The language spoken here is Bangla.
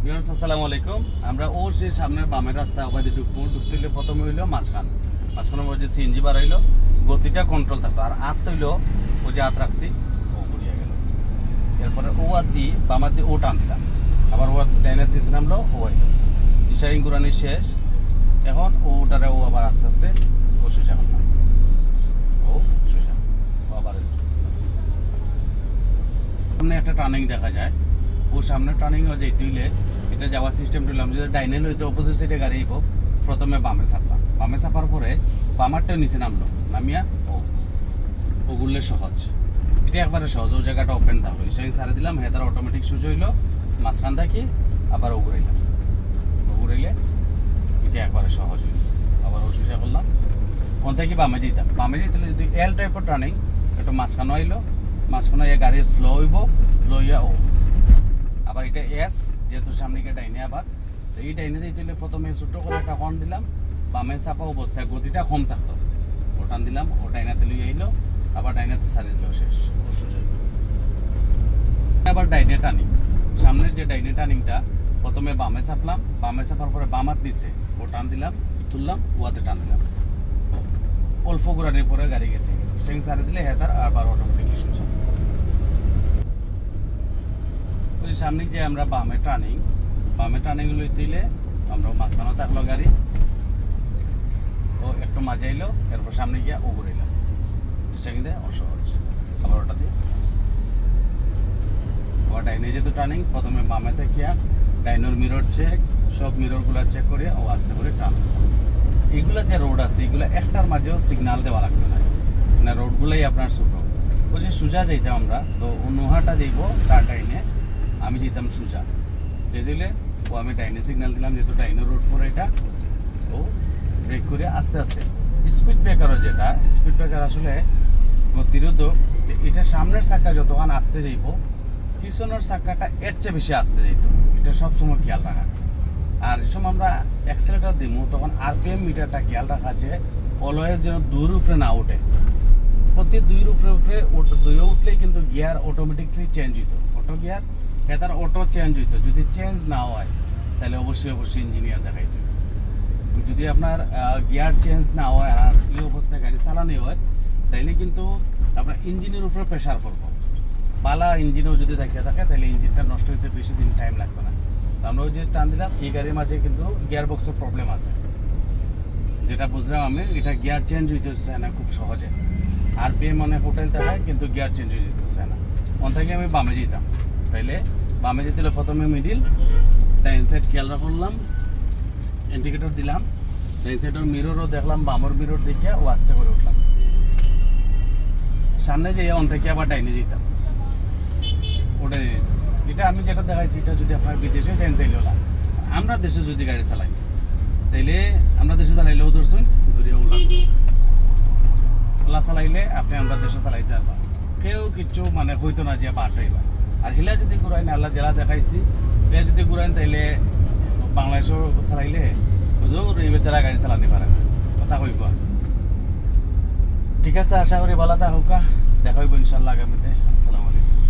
ভিউয়ার্স আসসালামু আলাইকুম। আমরা ও যে সামনের বামের রাস্তা ওখানে ঢুকতে প্রথমে হইলো মাঝখানের মধ্যে সিএনজি বার হইলো, গতিটা কন্ট্রোল থাকতো। আর হাত হইলো ও যে হাত রাখছি ও ঘুরিয়ে গেল। এরপরে ও হাত দিয়ে বামার দিয়ে ও টান দিলাম, আবার ও ডাইনের দিয়েছে নামলো ও হইল। ইশারিং ঘুরানি শেষ। এখন ওটারে ও আবার আস্তে আস্তে ও সোজা করলাম, ও সোজা ও আবার সামনে একটা টার্নিং দেখা যায়। ও সামনে টার্নিং যেতে হইলে এটা যাওয়ার সিস্টেম দিলাম, যদি ডাইনে লইতে অপোজিট সাইডে গাড়ি হোক, প্রথমে বামে চাপলাম, বামে চাপার পরে বামারটাও নিচে নামলো, নামিয়া ও ঘুরলে সহজ। এটা একবারে সহজ, ও জায়গাটা ওপেন থাকলো। স্টারিং ছাড়ে দিলাম, হেদার অটোমেটিক সুইচ হইলো, মাঝখান থাকি আবার ও ঘুরাইলাম, ও ঘুরাইলে এটা একবারে সহজ হইল। আবার ও সুইচা করলাম, কোন থেকে বামে যেতাম, বামে যেতে যদি এল টাইপের টার্নিং একটু মাঝখানে হইলো, মাঝখানে গাড়ি স্লো হইব, স্লো হইয়া ও আবার এটা এস যেহেতু সামনে গিয়ে ডাইনে। আবার এই ডাইনে যেতে হলে প্রথমে ছোট্ট করে একটা হর্ন দিলাম, বামে চাপা অবস্থায় গতিটা কম থাকতো, ও টান দিলাম, ও ডাইনাতে লইয়া আইলো, আবার ডাইনাতে ছাড়িয়ে দিল, শেষ ও সোজা। আবার ডাইনে টার্নিং, সামনের যে ডাইনে টার্নিংটা প্রথমে বামে চাপলাম, বামে চাপার পরে বামাত দিচ্ছে, ও টান দিলাম, তুললাম, ওয়াতে টান দিলাম, অল্প ঘোরানোর পরে গাড়ি গেছে। স্টিয়ারিং ছাড়িয়ে দিলে হেতার আবার অটোমেটিকলি সোজা। সামনে যে আমরা বামে টার্নিং লইতে দিলে আমরা মাঝখানে থাকলো গাড়ি, ও একটু মাঝে আইলো, এরপর সামনে গিয়া ও ঘুরাইলাম, স্টিয়ারিং দিয়ে অসহজ। আবার ওটা দিয়ে আবার ডাইনে যেহেতু টার্নিং, প্রথমে বামে থাকিয়া ডাইনোর মিরর চেক, সব মিররগুলো চেক করিয়া ও আস্তে করে টান। এইগুলা যে রোড আছে এগুলো একটার মাঝেও সিগনাল দেওয়া লাগবে না, মানে রোডগুলোই আপনার ছোটো। ওই যে সোজা যাইতাম আমরা, তো ও নোহাটা যাইব তার ডাইনে, আমি যেতাম সোজা দিয়ে দিলে ও আমি ডাইনে সিগন্যাল দিলাম, যেহেতু ডাইনে রোড পরে এটা, ও ব্রেক করে আস্তে আস্তে। স্পিড ব্রেকারও যেটা স্পিড ব্রেকার আসলে গতিরোধক, এটা সামনের চাকা যতক্ষণ আসতে যাইব, পিছনের চাকাটা এর চেয়ে বেশি আসতে যাইত, এটা সবসময় খেয়াল রাখা। আর যে সময় আমরা অ্যাক্সেলেটার দিব তখন আরপিএম মিটারটা খেয়াল রাখা যে অলওয়েজ যেন দুইয়ের উপরে না ওঠে। প্রতি দুইয়ের উপরে দুইয়ে উঠলেই কিন্তু গিয়ার অটোমেটিকলি চেঞ্জ হইত, অটো গিয়ার এটার অটো চেঞ্জ হইতো। যদি চেঞ্জ না হয় তাহলে অবশ্যই ইঞ্জিনিয়ার দেখাইতে। যদি আপনার গিয়ার চেঞ্জ না হয় আর এই অবস্থায় গাড়ি চালানো হয় তাইলে কিন্তু আপনার ইঞ্জিনের উপরে প্রেশার পড়বো। বালা ইঞ্জিনও যদি থাকে তাহলে ইঞ্জিনটা নষ্ট হইতে বেশি দিন টাইম লাগতো না। আমরা ওই যে টান দিলাম, এই গাড়ির মাঝে কিন্তু গিয়ার বক্সের প্রবলেম আছে, যেটা বুঝলাম আমি, এটা গিয়ার চেঞ্জ হইতে চায় না খুব সহজে। আরপিএম অনেক হোটেল দেখায় কিন্তু গিয়ার চেঞ্জ হয়ে যেতে চায় না। ওখান থেকে আমি বামে যেতাম, তাইলে বামে যেতে হলে প্রথমে মিডিল, ডাইন সাইড খেয়াল করলাম, ইন্ডিকেটর দিলাম, ডাইন সাইডের মিররও দেখলাম, বামর মিরর দেখে ও আস্তে করে উঠলাম, সামনে যেয়ে ওখান থেকে আবার ডাইনে যেতাম, ওটা নিয়ে যেতাম। এটা আমি যেটা দেখাইছি এটা যদি আপনার বিদেশে যান তাইলে ওলা, আমরা দেশে যদি গাড়ি চালাই তাইলে আমরা দেশে চালাইলেও ধরছুন ঘুরিয়ে ওলা চালাইলে আপনি আমরা দেশে চালাইতে পারবা, কেউ কিচ্ছু মানে হইতো না যে বাটাইবা। আর হিলা যদি ঘুরাইন, আল্লাহ জেলা দেখাইছি, হিলা যদি ঘুরাইন তাইলে বাংলাদেশও চালাইলে এই বেচারা গাড়ি চালাতে পারে না, কথা কইব। ঠিক আছে, আশা করি ভালো থাকুক, দেখা হইব ইনশাল্লাহ আগামীতে। আসসালামু আলাইকুম।